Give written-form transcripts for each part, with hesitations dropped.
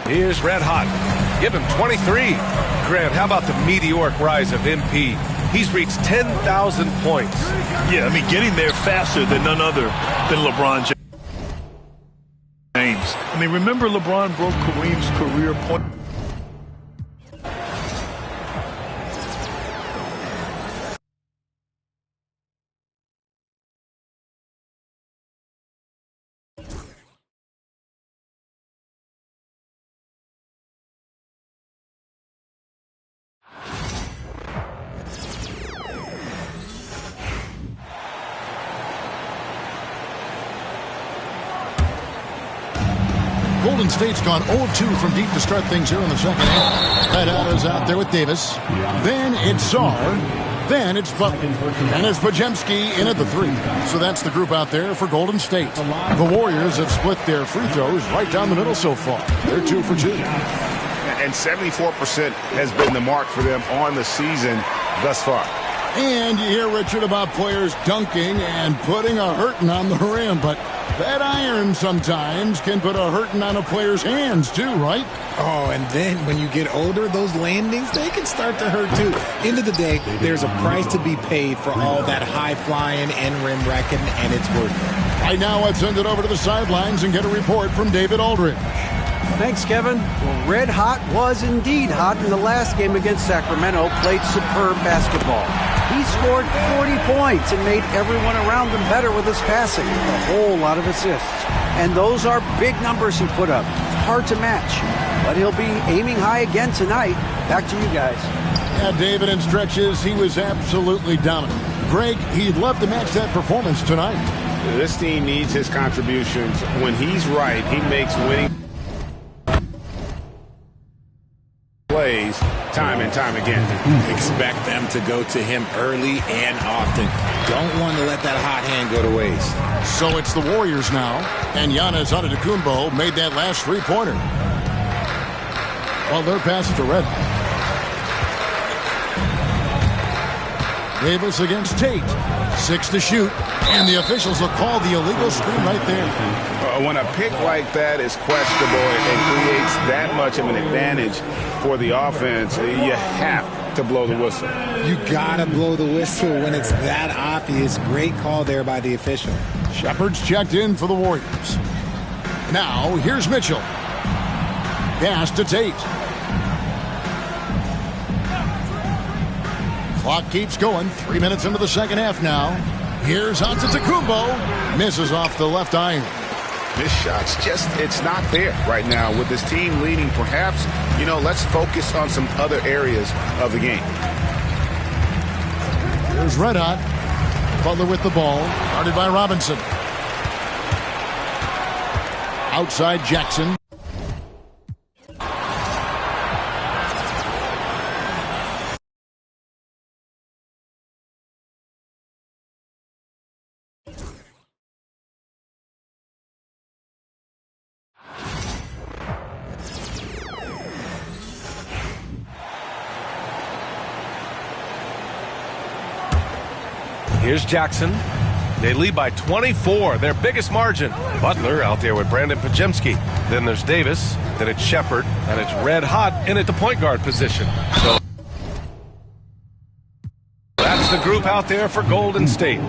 Here's Red Hot. Give him 23. Grant, how about the meteoric rise of MP? He's reached 10,000 points. Yeah, I mean, getting there faster than none other than LeBron James. I mean, remember LeBron broke Kareem's career point. Golden State's gone 0-2 from deep to start things here in the second half. Red Hot is out there with Davis. Then it's Czar. Then it's Butler. And it's Podziemski in at the 3. So that's the group out there for Golden State. The Warriors have split their free throws right down the middle so far. They're 2 for 2. And 74% has been the mark for them on the season thus far. And you hear, Richard, about players dunking and putting a hurting on the rim, but that iron sometimes can put a hurting on a player's hands too, right? Oh, and then when you get older, those landings, they can start to hurt too. End of the day, there's a price to be paid for all that high-flying and rim wrecking, and it's worth it. Right now, let's send it over to the sidelines and get a report from David Aldridge. Thanks, Kevin. Well, Red Hot was indeed hot in the last game against Sacramento, played superb basketball. He scored 40 points and made everyone around him better with his passing. A whole lot of assists. And those are big numbers he put up. Hard to match. But he'll be aiming high again tonight. Back to you guys. Yeah, David, in stretches, he was absolutely dominant. Greg, he'd love to match that performance tonight. This team needs his contributions. When he's right, he makes winning plays time and time again. Expect them to go to him early and often. Don't want to let that hot hand go to waste. So it's the Warriors now, and Giannis Antetokounmpo made that last three-pointer. Well, their pass to Red Hot. Davis against Tate. 6 to shoot, and the officials will call the illegal screen right there. When a pick like that is questionable and creates that much of an advantage for the offense, you have to blow the whistle. You gotta blow the whistle when it's that obvious. Great call there by the official. Shepard's checked in for the Warriors. Now, here's Mitchell. Pass to Tate. Clock keeps going. 3 minutes into the second half now. Here's Antetokounmpo. Misses off the left iron. This shot's just, it's not there right now with this team leading. Perhaps, let's focus on some other areas of the game. Here's Red Hot. Butler with the ball. Guarded by Robinson. Outside Jackson. Here's Jackson. They lead by 24, their biggest margin. Butler out there with Brandon Podziemski. Then there's Davis. Then it's Shepard. And it's Red Hot in at the point guard position. So that's the group out there for Golden State.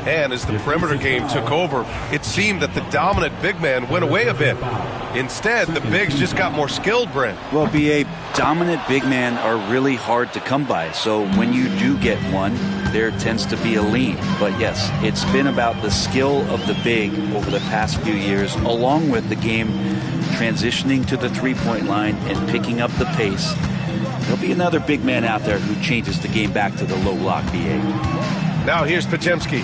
And as the perimeter game took over, it seemed that the dominant big man went away a bit. Instead, the bigs just got more skilled, Brent. Well, B.A., dominant big men are really hard to come by. So when you do get one, there tends to be a lean. But yes, it's been about the skill of the big over the past few years, along with the game transitioning to the three-point line and picking up the pace. There'll be another big man out there who changes the game back to the low block, B.A. Now here's Podziemski.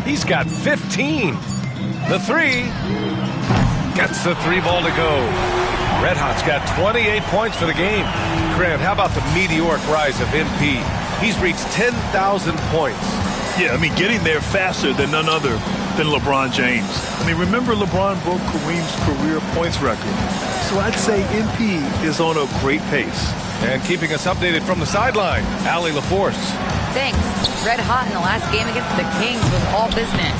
He's got 15. The three. Gets the three ball to go. Red Hot's got 28 points for the game. Grant, how about the meteoric rise of MP? He's reached 10,000 points. Yeah, I mean, getting there faster than none other than LeBron James. I mean, remember LeBron broke Kareem's career points record. So I'd say MP is on a great pace. And keeping us updated from the sideline, Allie LaForce. Thanks. Red Hot in the last game against the Kings was all business.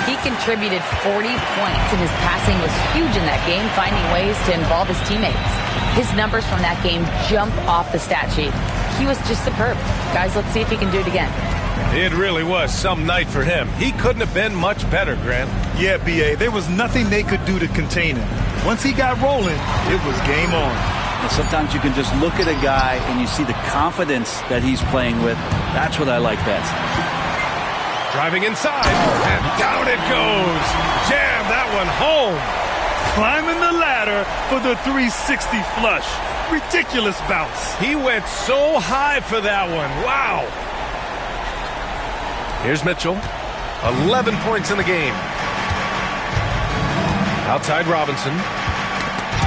He contributed 40 points, and his passing was huge in that game, finding ways to involve his teammates. His numbers from that game jump off the stat sheet. He was just superb. Guys, let's see if he can do it again. It really was some night for him. He couldn't have been much better, Grant. Yeah, B.A., there was nothing they could do to contain him. Once he got rolling, it was game on. And sometimes you can just look at a guy and you see the confidence that he's playing with. That's what I like best. Driving inside, and down it goes. Jam that one home. Climbing the ladder for the 360 flush. Ridiculous bounce. He went so high for that one. Wow. Here's Mitchell. 11 points in the game. Outside Robinson.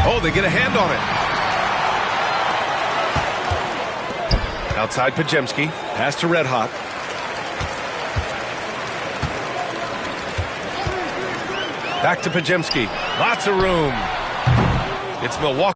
Oh, they get a hand on it. Outside Podziemski. Pass to Red Hot. Back to Podziemski. Lots of room. It's Milwaukee.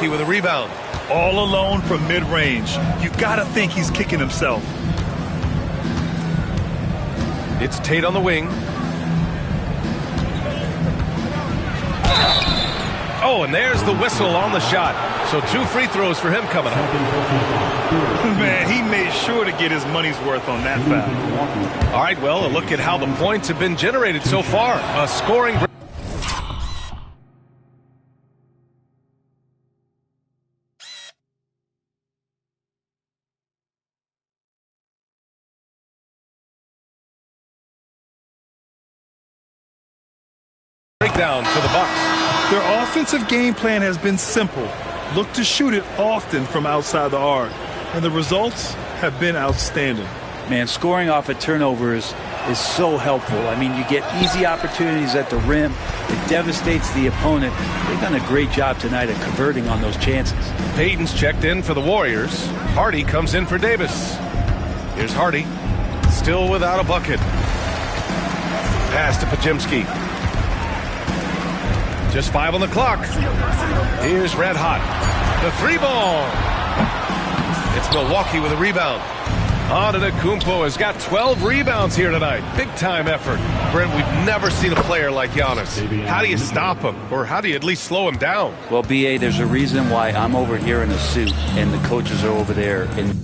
With a rebound. All alone from mid-range. You gotta think he's kicking himself. It's Tate on the wing. Oh, and there's the whistle on the shot. So 2 free throws for him coming up. Man, he made sure to get his money's worth on that foul. All right, well, a look at how the points have been generated so far. A scoring breakdown for the Bucks. Their offensive game plan has been simple. Look to shoot it often from outside the arc. And the results have been outstanding. Man, scoring off of turnovers is so helpful. I mean, you get easy opportunities at the rim. It devastates the opponent. They've done a great job tonight at converting on those chances. Payton's checked in for the Warriors. Hardy comes in for Davis. Here's Hardy. Still without a bucket. Pass to Podziemski. Just 5 on the clock. Here's Red Hot. The 3 ball. It's Milwaukee with a rebound. Antetokounmpo has got 12 rebounds here tonight. Big-time effort. Brent, we've never seen a player like Giannis. How do you stop him? Or how do you at least slow him down? Well, B.A., there's a reason why I'm over here in a suit and the coaches are over there in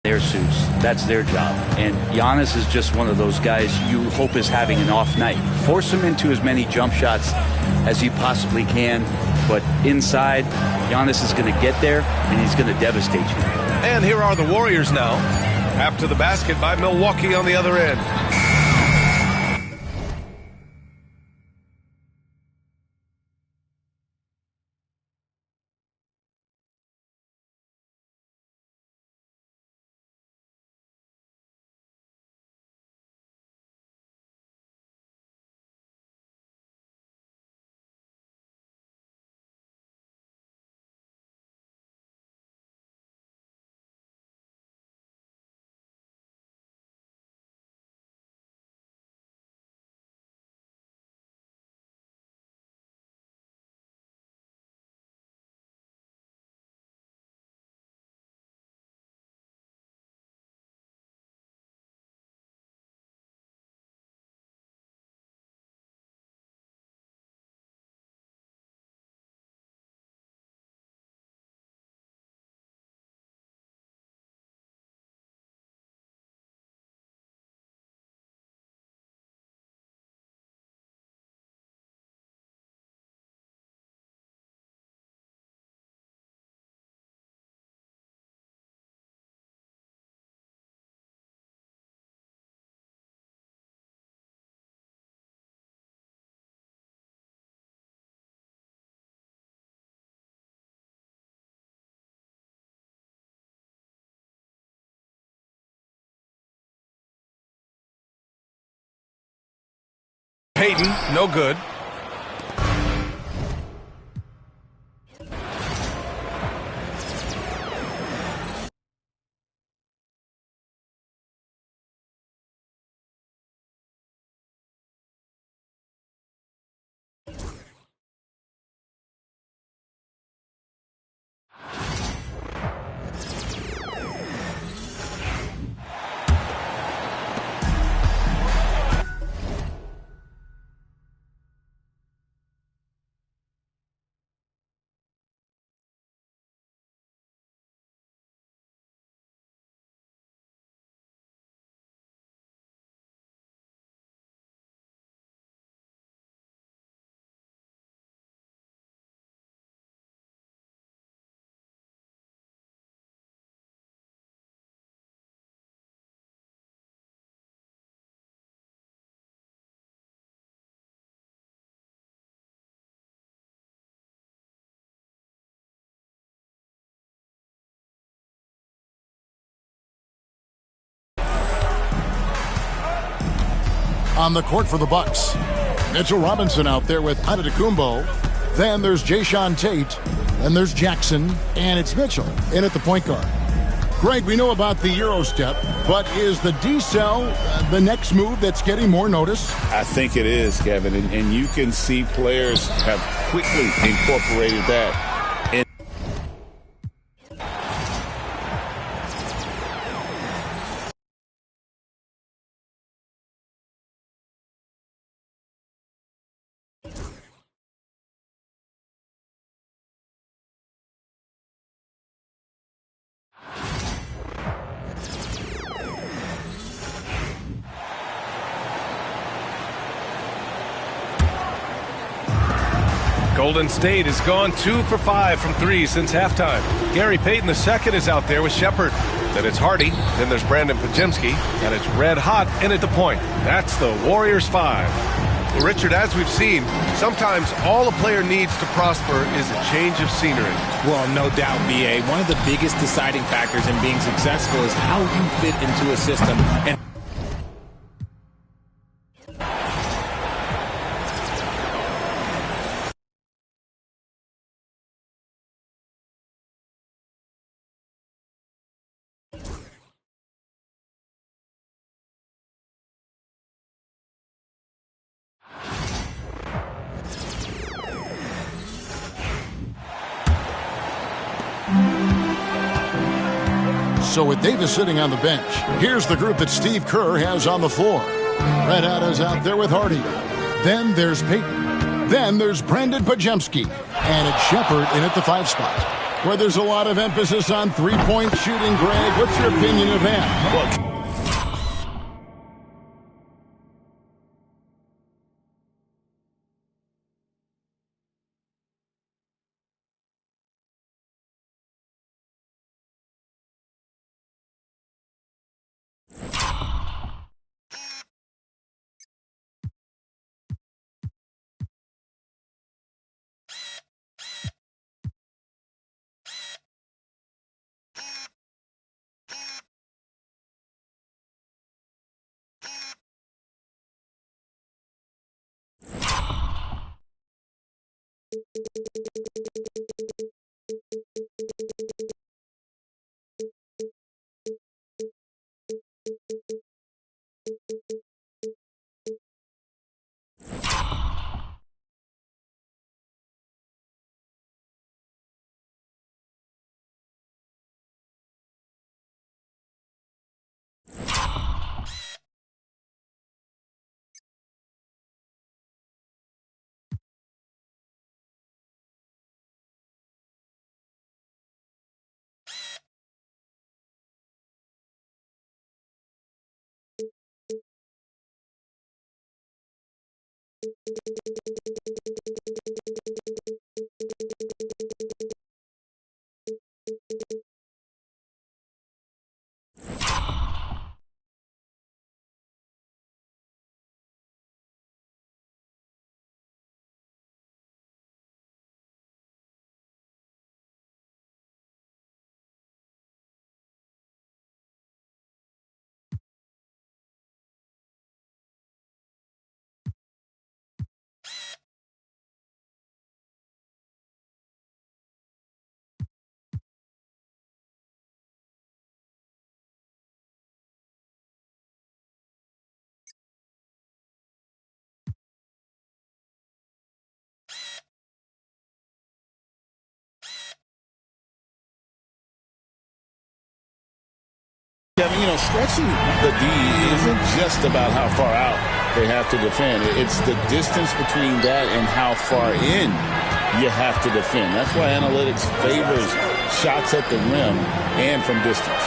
their suits. That's their job. And Giannis is just one of those guys you hope is having an off night. Force him into as many jump shots as you possibly can, but inside, Giannis is going to get there and he's going to devastate you. And here are the Warriors now, after the basket by Milwaukee on the other end. Payton, no good. On the court for the Bucks, Mitchell Robinson out there with Antetokounmpo. Then there's Jayshawn Tate. Then there's Jackson. And it's Mitchell in at the point guard. Greg, we know about the Euro step, but is the D-cell the next move that's getting more notice? I think it is, Kevin. And you can see players have quickly incorporated that. Golden State has gone 2 for 5 from 3 since halftime. Gary Payton II is out there with Shepard. Then it's Hardy. Then there's Brandon Podziemski. And it's red hot in at the point. That's the Warriors 5. Well, Richard, as we've seen, sometimes all a player needs to prosper is a change of scenery. Well, no doubt, B.A. One of the biggest deciding factors in being successful is how you fit into a system. And So with Davis sitting on the bench, here's the group that Steve Kerr has on the floor. Red Hot is out there with Hardy. Then there's Payton. Then there's Brandon Pajemski. And it's Shepard in at the 5 spot, where there's a lot of emphasis on three-point shooting. Greg, what's your opinion of that? Look. Kevin, stretching the D isn't just about how far out they have to defend. It's the distance between that and how far in you have to defend. That's why analytics favors shots at the rim and from distance.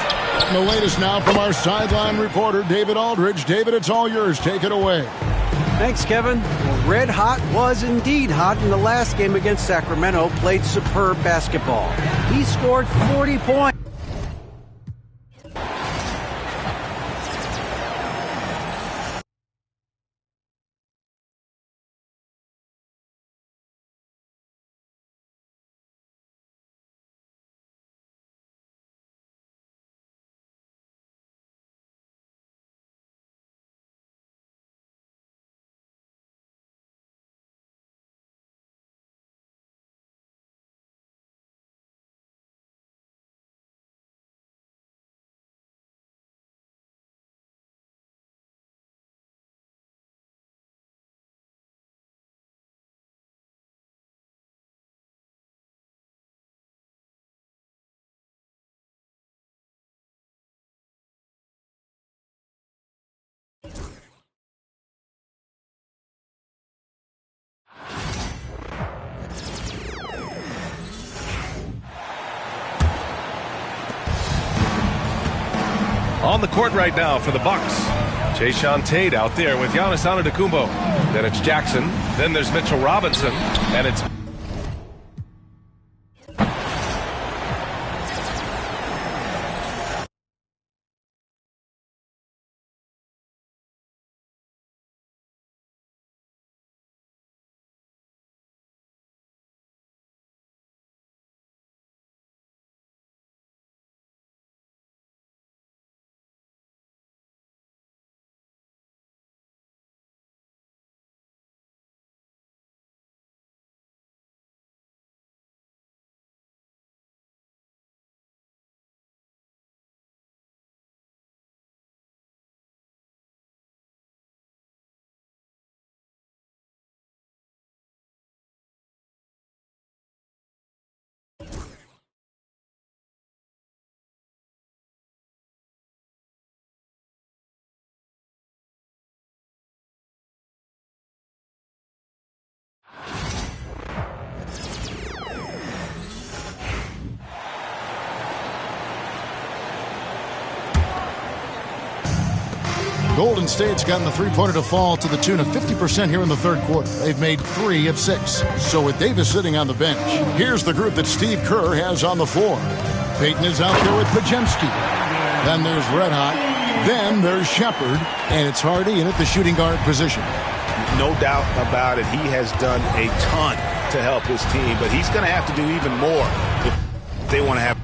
The latest now from our sideline reporter, David Aldridge. David, it's all yours. Take it away. Thanks, Kevin. Well, Red Hot was indeed hot in the last game against Sacramento. Played superb basketball. He scored 40 points. On the court right now for the Bucks, Jayshawn Tate out there with Giannis Antetokounmpo. Then it's Jackson. Then there's Mitchell Robinson. And it's Golden State's gotten the three-pointer to fall to the tune of 50% here in the third quarter. They've made 3 of 6. So with Davis sitting on the bench, here's the group that Steve Kerr has on the floor. Payton is out there with Podziemski. Then there's Red Hot. Then there's Shepherd. And it's Hardy in at the shooting guard position. No doubt about it. He has done a ton to help his team, but he's going to have to do even more if they want to have.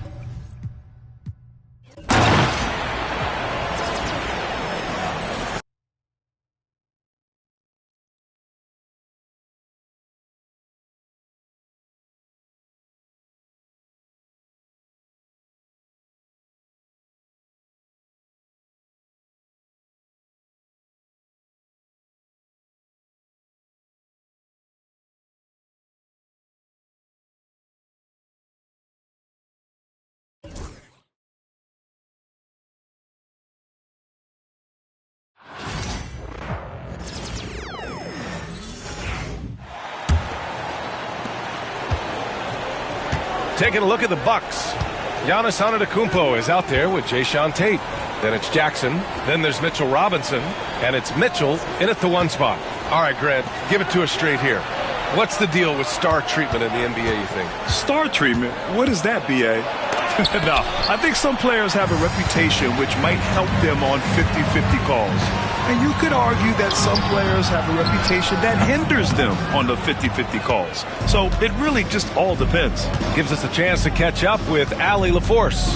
Taking a look at the Bucks. Giannis Antetokounmpo is out there with Jayshawn Tate. Then it's Jackson. Then there's Mitchell Robinson. And it's Mitchell in at the 1 spot. All right, Grant, give it to us straight here. What's the deal with star treatment in the NBA, you think? Star treatment? What is that, B.A.? No, I think some players have a reputation which might help them on 50-50 calls. And you could argue that some players have a reputation that hinders them on the 50-50 calls. So it really just all depends. Gives us a chance to catch up with Allie LaForce.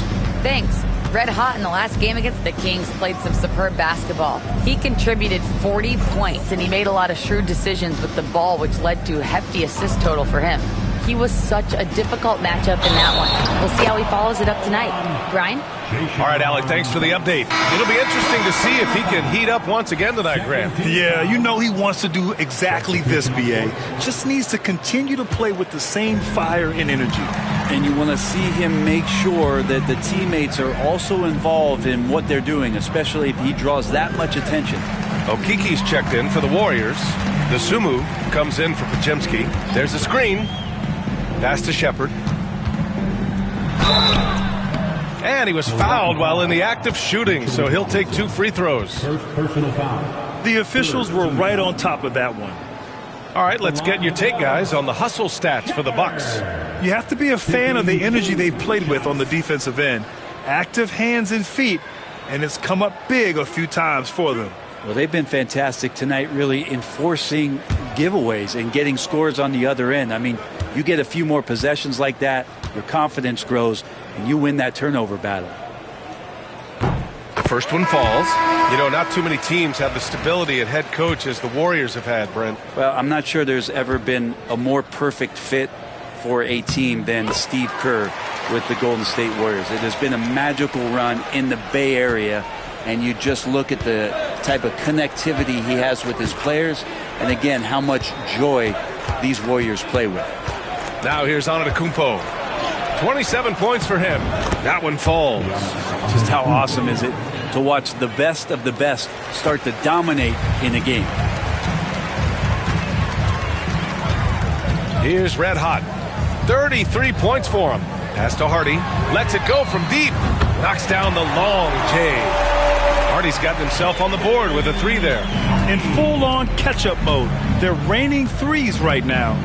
Thanks. Red hot in the last game against the Kings, played some superb basketball. He contributed 40 points, and he made a lot of shrewd decisions with the ball, which led to a hefty assist total for him. He was such a difficult matchup in that one. We'll see how he follows it up tonight. Brian? All right, Allie, thanks for the update. It'll be interesting to see if he can heat up once again tonight, Grant. Yeah, you know he wants to do exactly this, B.A. Just needs to continue to play with the same fire and energy. And you want to see him make sure that the teammates are also involved in what they're doing, especially if he draws that much attention. Okiki's checked in for the Warriors. The Sumu comes in for Podziemski. There's a screen. Pass to Shepherd. And he was fouled while in the act of shooting, so he'll take 2 free throws. First personal foul. The officials were right on top of that one. All right, let's get your take, guys, on the hustle stats for the Bucks. You have to be a fan of the energy they've played with on the defensive end. Active hands and feet, and it's come up big a few times for them. Well, they've been fantastic tonight, really enforcing giveaways and getting scores on the other end. I mean, you get a few more possessions like that, your confidence grows, and you win that turnover battle. The first one falls. You know, not too many teams have the stability at head coach as the Warriors have had, Brent. Well, I'm not sure there's ever been a more perfect fit for a team than Steve Kerr with the Golden State Warriors. It has been a magical run in the Bay Area, and you just look at the type of connectivity he has with his players, and again, how much joy these Warriors play with. Now here's Antetokounmpo. 27 points for him. That one falls. Just how awesome is it to watch the best of the best start to dominate in a game. Here's Red Hot. 33 points for him. Pass to Hardy. Lets it go from deep. Knocks down the long J. Hardy's gotten himself on the board with a 3 there. In full-on catch-up mode. They're raining threes right now.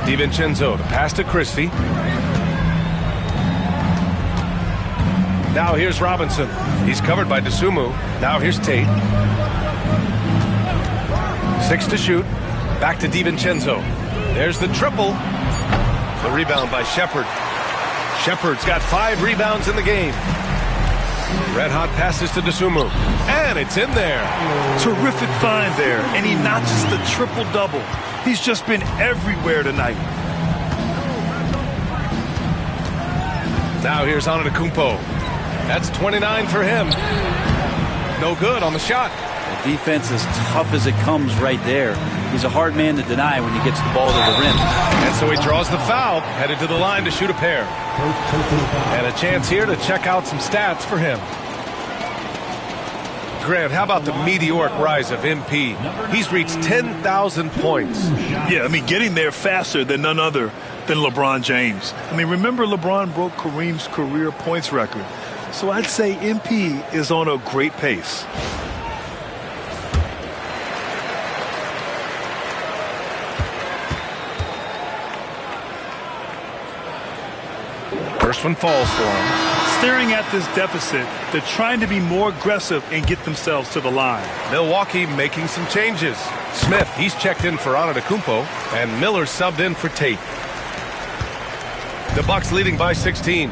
DiVincenzo to pass to Christie. Now here's Robinson. He's covered by Dosunmu. Now here's Tate. 6 to shoot. Back to DiVincenzo. There's the triple. The rebound by Shepherd. Shepherd's got 5 rebounds in the game. Red Hot passes to Dosunmu. And it's in there. Terrific find there. And he notches the triple-double. He's just been everywhere tonight. Now here's Antetokounmpo. That's 29 for him. No good on the shot. The defense is tough as it comes right there. He's a hard man to deny when he gets the ball to the rim. And so he draws the foul, headed to the line to shoot a pair. And a chance here to check out some stats for him. Grant, how about the meteoric rise of MP? He's reached 10,000 points. Yeah, I mean, getting there faster than none other than LeBron James. I mean, remember LeBron broke Kareem's career points record. So I'd say MP is on a great pace. First one falls for him. Staring at this deficit, they're trying to be more aggressive and get themselves to the line. Milwaukee making some changes. Smith, he's checked in for Antetokounmpo, and Miller subbed in for Tate. The Bucks leading by 16.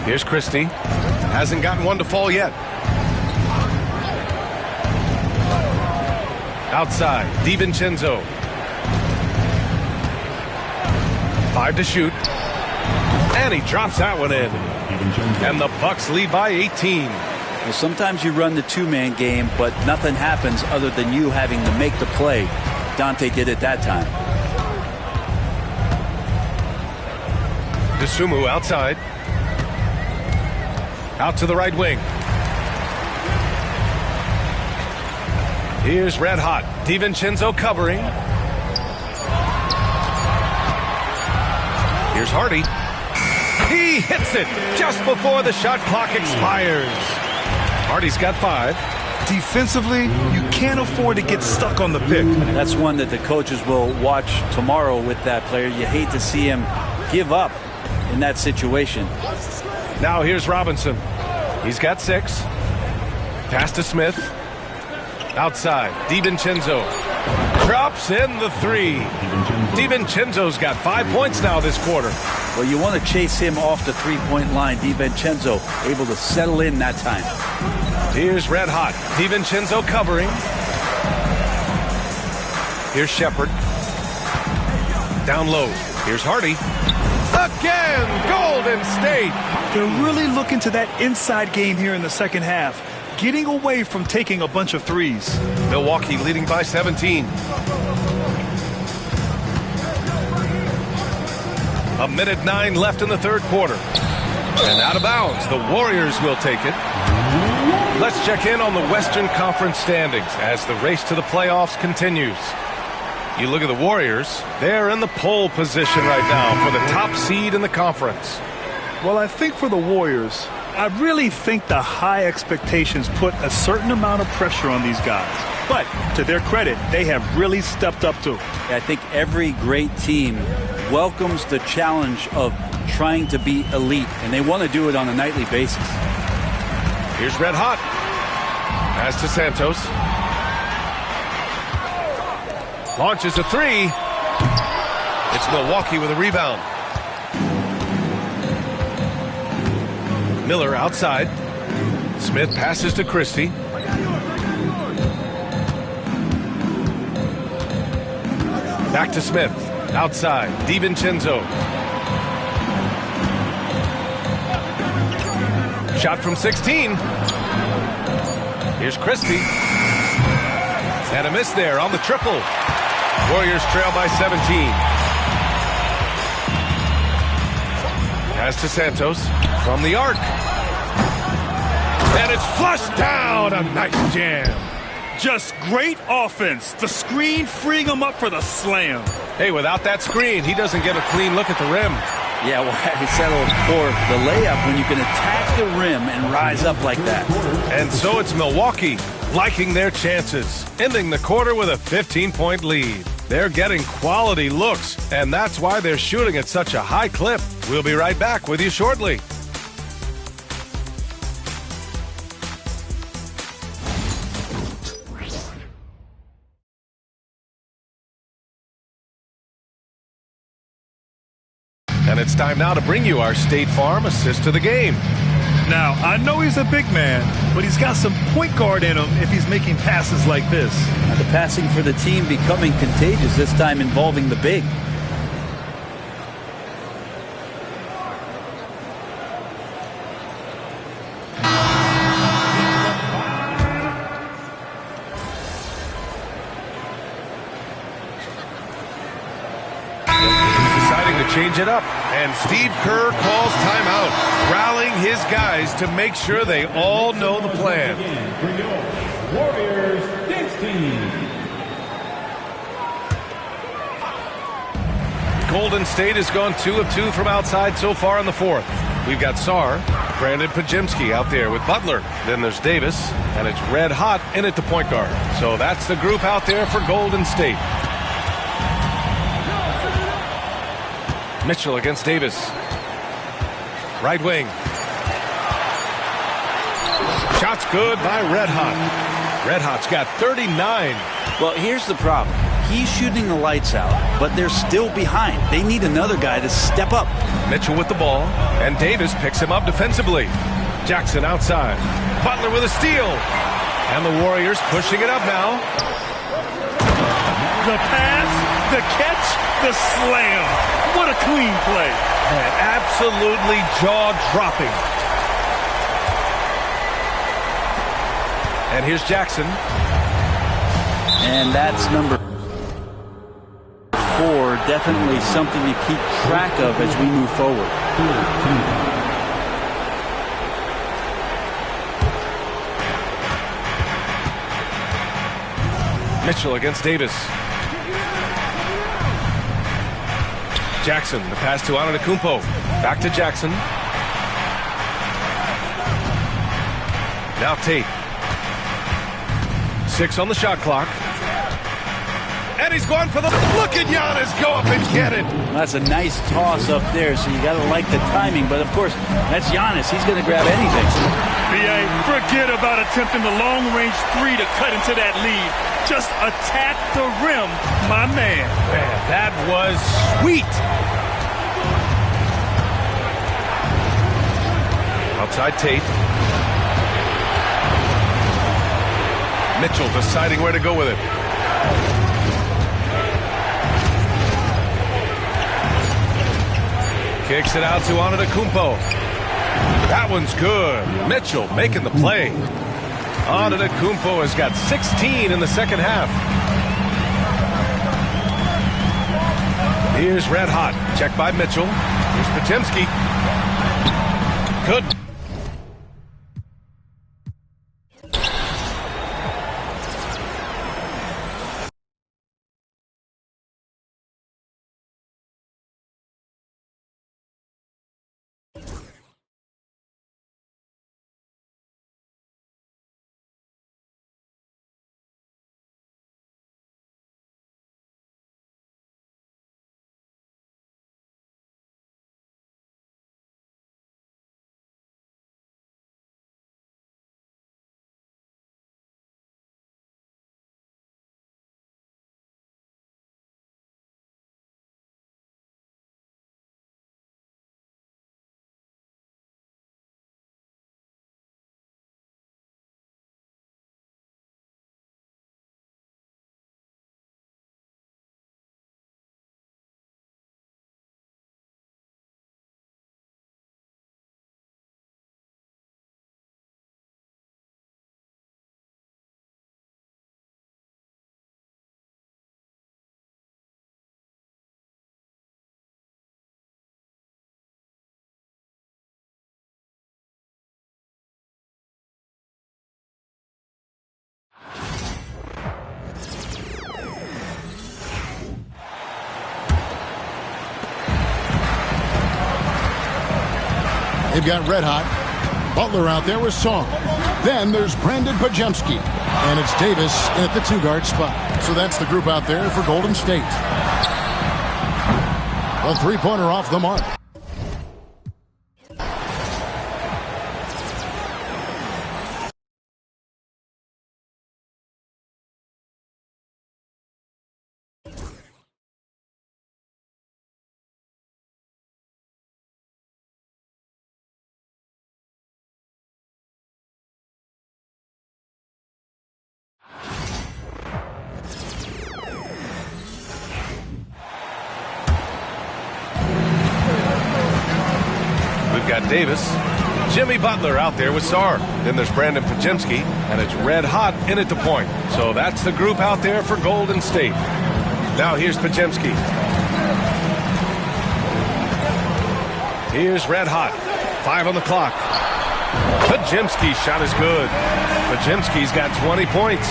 Here's Christie. Hasn't gotten one to fall yet. Outside, DiVincenzo. 5 to shoot. And he drops that one in. And the Bucks lead by 18. Well, sometimes you run the two-man game, but nothing happens other than you having to make the play. Dante did it that time. Dosunmu outside. Out to the right wing. Here's Red Hot. DiVincenzo covering. Here's Hardy. He hits it just before the shot clock expires. Hardy's got 5. Defensively, you can't afford to get stuck on the pick. That's one that the coaches will watch tomorrow with that player. You hate to see him give up in that situation. Now here's Robinson. He's got 6. Pass to Smith. Outside, DiVincenzo drops in the 3. DiVincenzo's got 5 points now this quarter. Well, you want to chase him off the three-point line. DiVincenzo able to settle in that time. Here's Red Hot. DiVincenzo covering. Here's Shepard. Down low. Here's Hardy. Again, Golden State. They're really looking to that inside game here in the second half, getting away from taking a bunch of threes. Milwaukee leading by 17. A minute 9 left in the third quarter. And out of bounds, the Warriors will take it. Let's check in on the Western Conference standings as the race to the playoffs continues. You look at the Warriors, they're in the pole position right now for the top seed in the conference. Well, I think for the Warriors, I really think the high expectations put a certain amount of pressure on these guys. But to their credit, they have really stepped up to it. I think every great team welcomes the challenge of trying to be elite, and they want to do it on a nightly basis. Here's Red Hot. Pass to Santos. Launches a 3. It's Milwaukee with a rebound. Miller outside. Smith passes to Christie. Back to Smith. Outside. DiVincenzo. Shot from 16. Here's Christie. And a miss there on the triple. Warriors trail by 17. Pass to Santos from the arc. And it's flushed down. A nice jam. Just great offense. The screen freeing him up for the slam. Hey, without that screen, he doesn't get a clean look at the rim. Yeah, well, he settled for the layup when you can attack the rim and rise up like that. And so it's Milwaukee liking their chances, ending the quarter with a 15-point lead. They're getting quality looks, and that's why they're shooting at such a high clip. We'll be right back with you shortly. And it's time now to bring you our State Farm assist to the game. Now, I know he's a big man, but he's got some point guard in him if he's making passes like this. Now, the passing for the team becoming contagious, this time involving the big. Change it up, and Steve Kerr calls timeout, rallying his guys to make sure they all know the plan. Warriors 16. Golden State has gone 2 of 2 from outside so far in the fourth. We've got Sarr, Brandon Podziemski out there with Butler. Then there's Davis, and it's Red Hot in at the point guard. So that's the group out there for Golden State. Mitchell against Davis. Right wing. Shot's good by Red Hot. Red Hot's got 39. Well, here's the problem. He's shooting the lights out, but they're still behind. They need another guy to step up. Mitchell with the ball, and Davis picks him up defensively. Jackson outside. Butler with a steal. And the Warriors pushing it up now. The pass, the catch, the slam. What a clean play. And absolutely jaw-dropping. And here's Jackson. And that's number 4. Definitely something to keep track of as we move forward. Mitchell against Davis. Jackson, the pass to Antetokounmpo. Back to Jackson. Now Tate. 6 on the shot clock. And he's going for the... Look at Giannis go up and get it. That's a nice toss up there, so you got to like the timing. But, of course, that's Giannis. He's going to grab anything. B.A., forget about attempting the long-range 3 to cut into that lead. Just attack the rim, my man. Man, that was sweet. Outside Tate. Mitchell deciding where to go with it. Kicks it out to Antetokounmpo. That one's good. Mitchell making the play. Antetokounmpo has got 16 in the second half. Here's Red Hot. Check by Mitchell. Here's Podziemski. Good. They've got Red Hot. Butler out there with Song. Then there's Brandon Podziemski. And it's Davis at the 2-guard spot. So that's the group out there for Golden State. A three-pointer off the mark. Got Davis. Jimmy Butler out there with Sarr. Then there's Brandon Podziemski, and it's Red Hot in at the point. So that's the group out there for Golden State. Now here's Podziemski. Here's Red Hot. 5 on the clock. Podziemski's shot is good. Podziemski's got 20 points.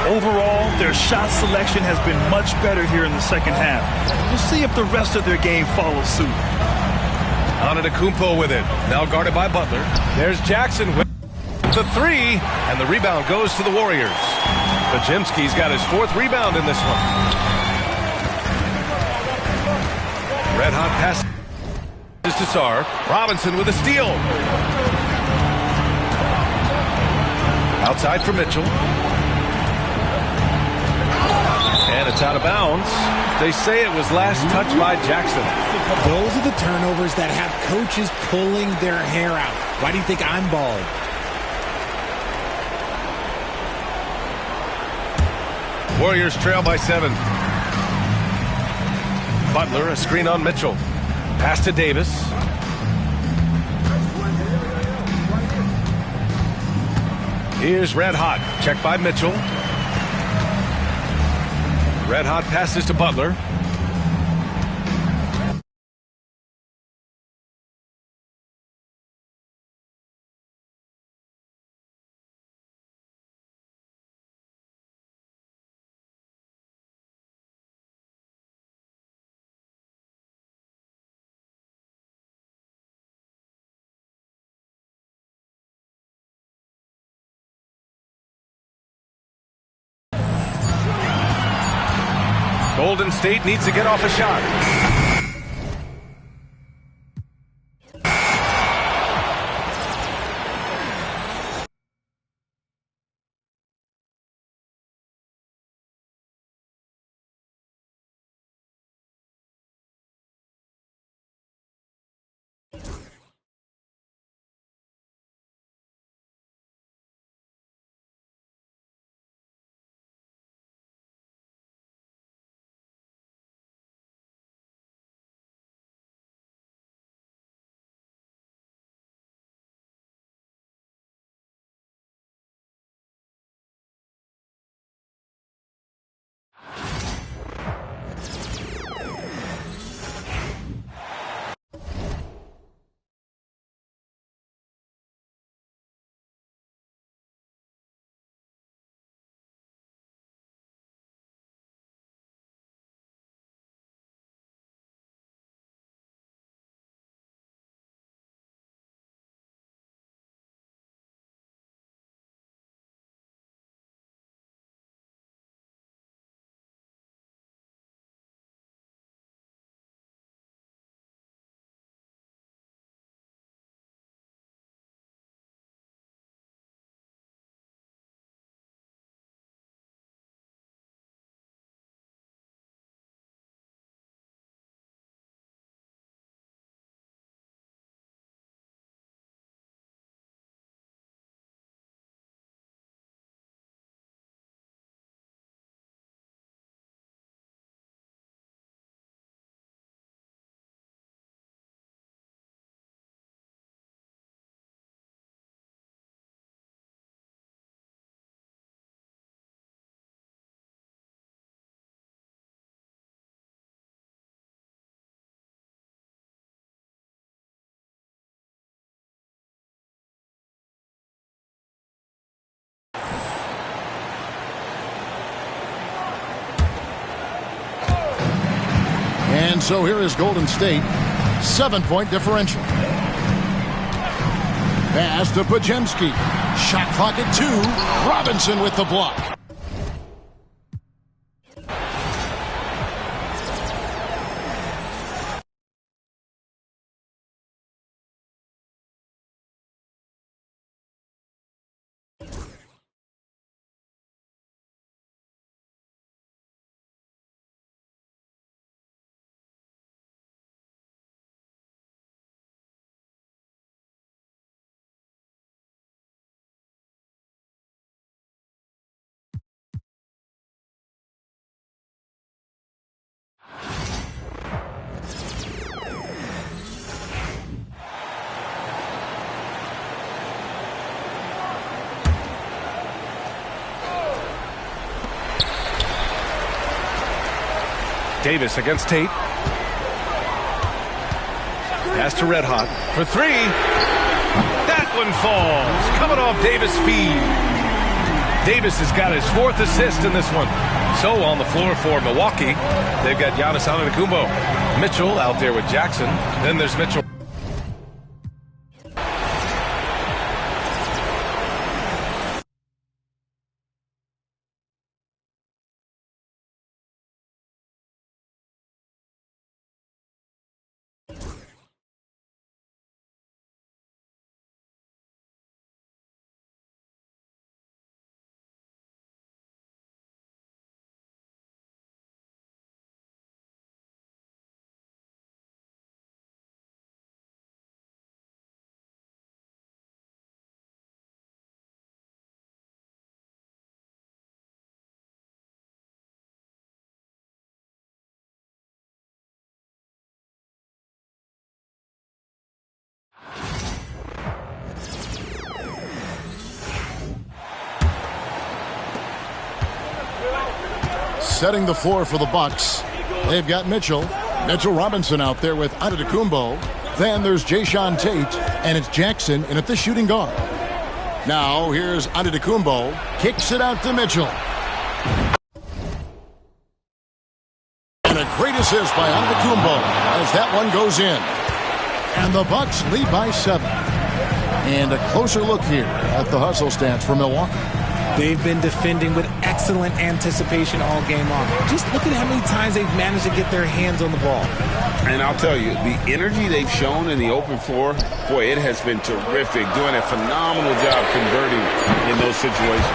Overall, their shot selection has been much better here in the second half. We'll see if the rest of their game follows suit. Antetokounmpo with it. Now guarded by Butler. There's Jackson with the 3, and the rebound goes to the Warriors. Podziemski's got his 4th rebound in this one. Red hot pass to Sarr. Robinson with a steal. Outside for Mitchell. And it's out of bounds. They say it was last touched by Jackson. Those are the turnovers that have coaches pulling their hair out. Why do you think I'm bald? Warriors trail by 7. Butler, a screen on Mitchell. Pass to Davis. Here's Red Hot. Checked by Mitchell. Red Hot passes to Butler. Golden State needs to get off a shot. And so here is Golden State, 7-point differential. Pass to Podziemski. Shot clock at 2. Robinson with the block. Davis against Tate. Pass to Red Hot for 3. That one falls. Coming off Davis' feed. Davis has got his 4th assist in this one. So on the floor for Milwaukee, they've got Giannis Antetokounmpo. Mitchell out there with Jackson. Then there's Mitchell. Setting the floor for the Bucks. They've got Mitchell Robinson out there with Antetokounmpo. Then there's Jayshawn Tate, and it's Jackson in at the shooting guard. Now here's Antetokounmpo. Kicks it out to Mitchell. And a great assist by Antetokounmpo as that one goes in. And the Bucks lead by 7. And a closer look here at the hustle stats for Milwaukee. They've been defending with excellent anticipation all game long. Just look at how many times they've managed to get their hands on the ball. And I'll tell you, the energy they've shown in the open floor, boy, it has been terrific. Doing a phenomenal job converting in those situations.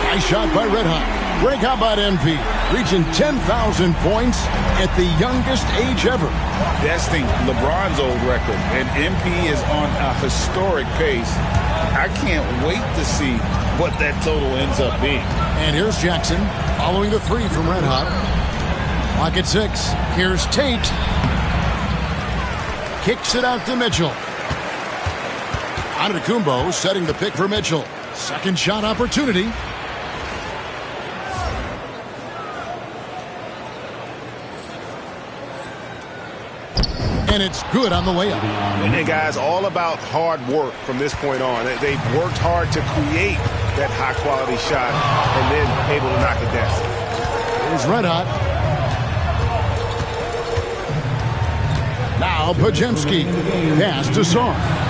Nice shot by Red Hot. Greg, how about MP? Reaching 10,000 points at the youngest age ever. Besting LeBron's old record. And MP is on a historic pace. I can't wait to see what that total ends up being. And here's Jackson following the 3 from Red Hot. Clock at 6. Here's Tate. Kicks it out to Mitchell. Antetokounmpo setting the pick for Mitchell. Second shot opportunity. And it's good on the layup. And guys, all about hard work from this point on. They've worked hard to create that high-quality shot and then able to knock it down. Here's Red Hot. Now Podziemski. Pass to Sarr.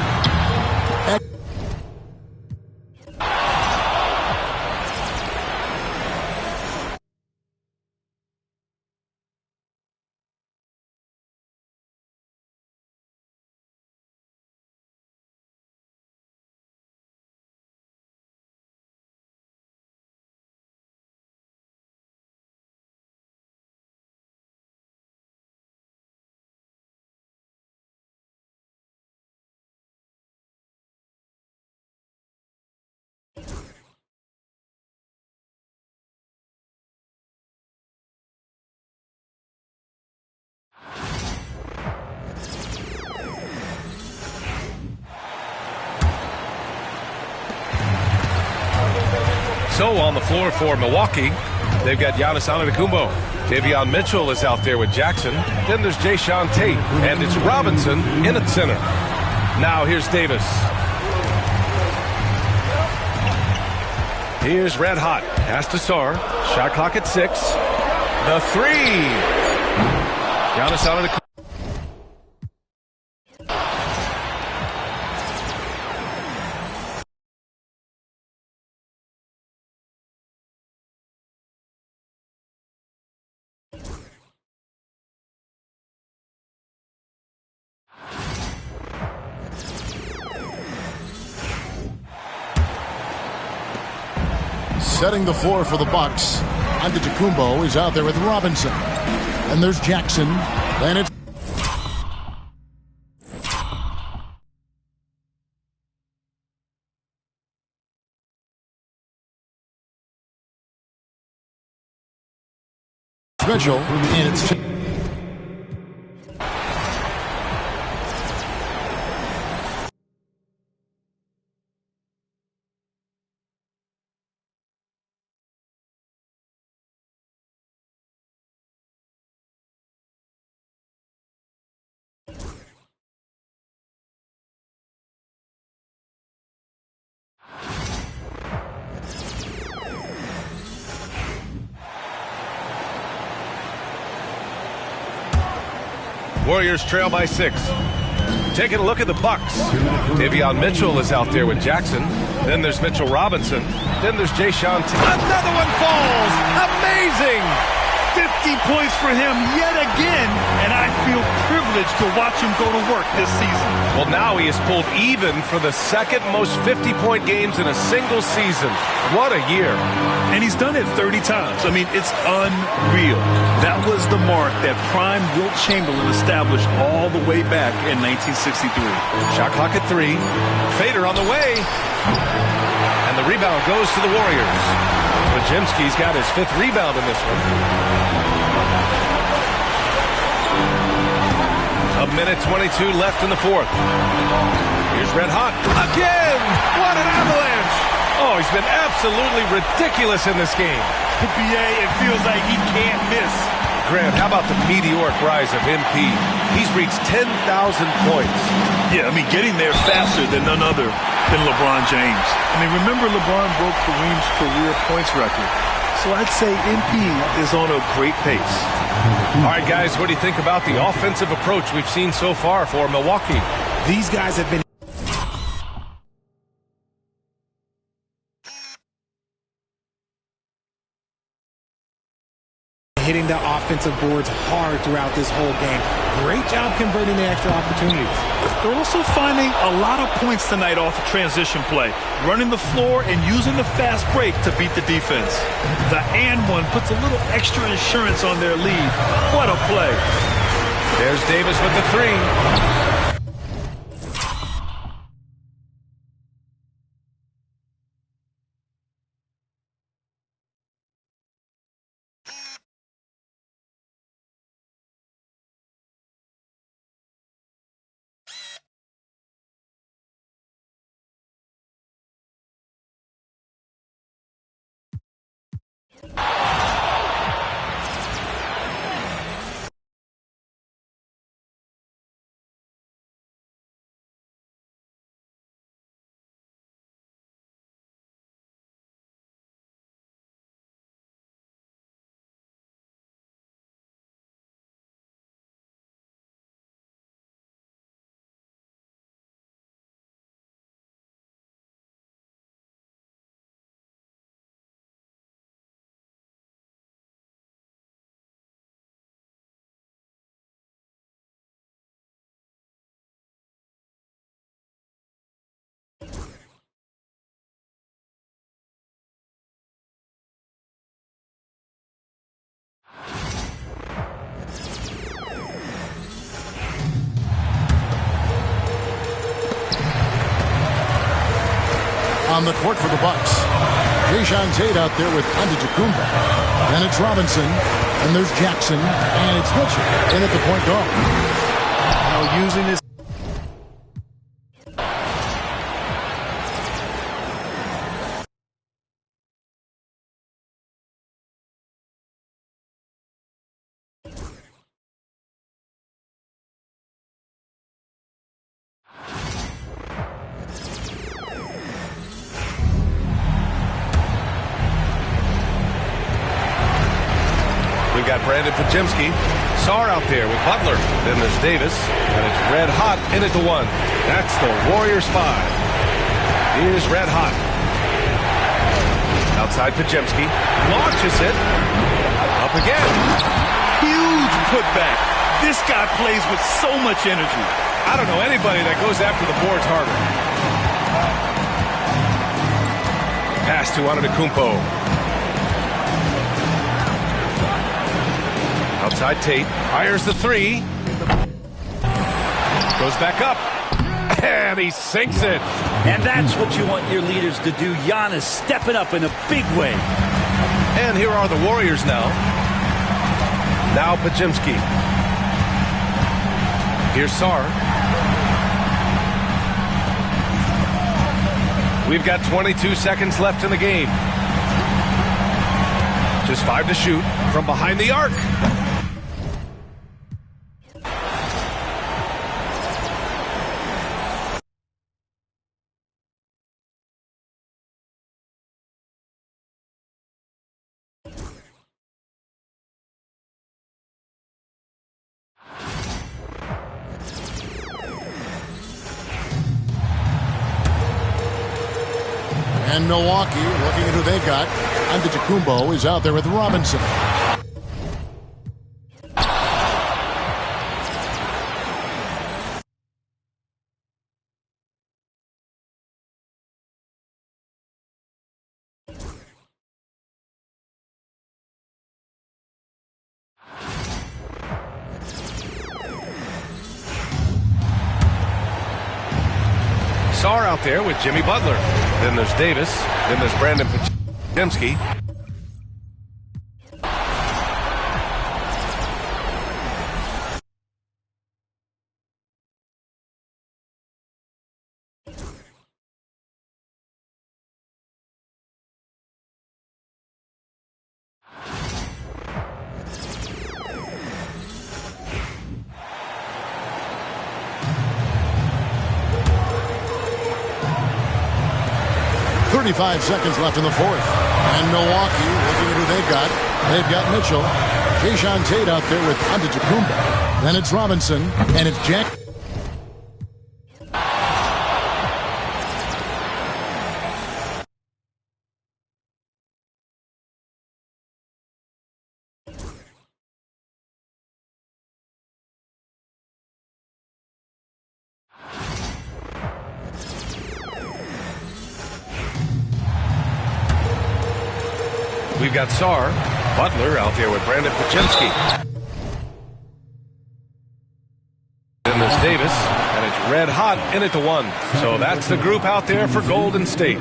So on the floor for Milwaukee, they've got Giannis Antetokounmpo. Davion Mitchell is out there with Jackson. Then there's Jayshawn Tate, and it's Robinson in at center. Now here's Davis. Here's Red Hot. Pass to Sarr. Shot clock at 6. The 3. Giannis Antetokounmpo. Setting the floor for the Bucks. Antetokounmpo is out there with Robinson. And there's Jackson. And it's Mitchell. And it's Warriors trail by 6. Taking a look at the Bucks. Davion Mitchell is out there with Jackson. Then there's Mitchell Robinson. Then there's Jayshawn Tate. Another one falls! Amazing! 50 points for him yet again, and I feel privileged to watch him go to work this season. Well, now he has pulled even for the second most 50-point games in a single season. What a year. And he's done it 30 times. I mean, it's unreal. That was the mark that prime Wilt Chamberlain established all the way back in 1963. Shot clock at 3. Fader on the way. And the rebound goes to the Warriors. Podziemski's got his 5th rebound in this one. A minute 22 left in the 4th. Here's Red Hot again. What an avalanche. Oh, he's been absolutely ridiculous in this game. BA, it feels like he can't miss. Grant, how about the meteoric rise of MP? He's reached 10,000 points. Yeah, I mean, getting there faster than none other than LeBron James. I mean, remember LeBron broke Kareem's career points record. So I'd say MP is on a great pace. All right, guys, what do you think about the offensive approach we've seen so far for Milwaukee? These guys have been hitting the offensive boards hard throughout this whole game. Great job converting the extra opportunities. They're also finding a lot of points tonight off of transition play, running the floor and using the fast break to beat the defense. The and one puts a little extra insurance on their lead. What a play. There's Davis with the three. On the court for the Bucks. Jae'Sean Tate out there with Antetokounmpo. Then it's Robinson. And there's Jackson. And it's Mitchell in at the point guard. Now using this. We've got Brandon Podziemski. Sarr out there with Butler. Then there's Davis. And it's red hot in at the one. That's the Warriors 5. Here's red hot. Outside Podziemski. Launches it. Up again. Huge putback. This guy plays with so much energy. I don't know anybody that goes after the boards harder. Pass to Antetokounmpo. Outside Tate, fires the three. Goes back up. And he sinks it. And that's what you want your leaders to do. Giannis stepping up in a big way. And here are the Warriors now. Now Podziemski. Here's Sarr. We've got 22 seconds left in the game. Just 5 to shoot from behind the arc. And Milwaukee, looking at who they got. Antetokounmpo is out there with Robinson. Sarr out there with Jimmy Butler. Then there's Davis. Then there's Brandon Podziemski. 35 seconds left in the fourth. And Milwaukee, looking at who they've got. They've got Mitchell. Jae'Sean Tate out there with Antetokounmpo. Then it's Robinson, and it's Jack. We've got Sarr, Butler out there with Brandon Podziemski. Then there's Davis, and it's red hot in it to 1. So that's the group out there for Golden State.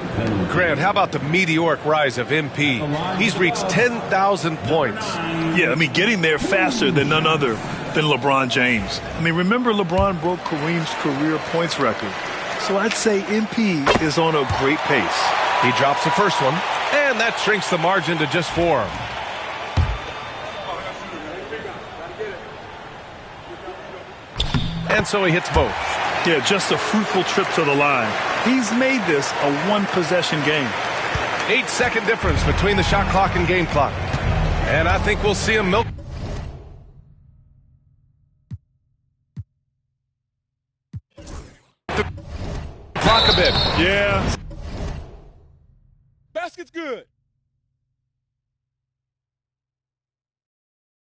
Grant, how about the meteoric rise of MP? He's reached 10,000 points. Yeah, I mean, getting there faster than none other than LeBron James. I mean, remember LeBron broke Kareem's career points record. So I'd say MP is on a great pace. He drops the first one, and that shrinks the margin to just 4. And so he hits both. Yeah, just a fruitful trip to the line. He's made this a one-possession game. 8-second difference between the shot clock and game clock. And I think we'll see him milk. Clock a bit. Yeah. Basket's good.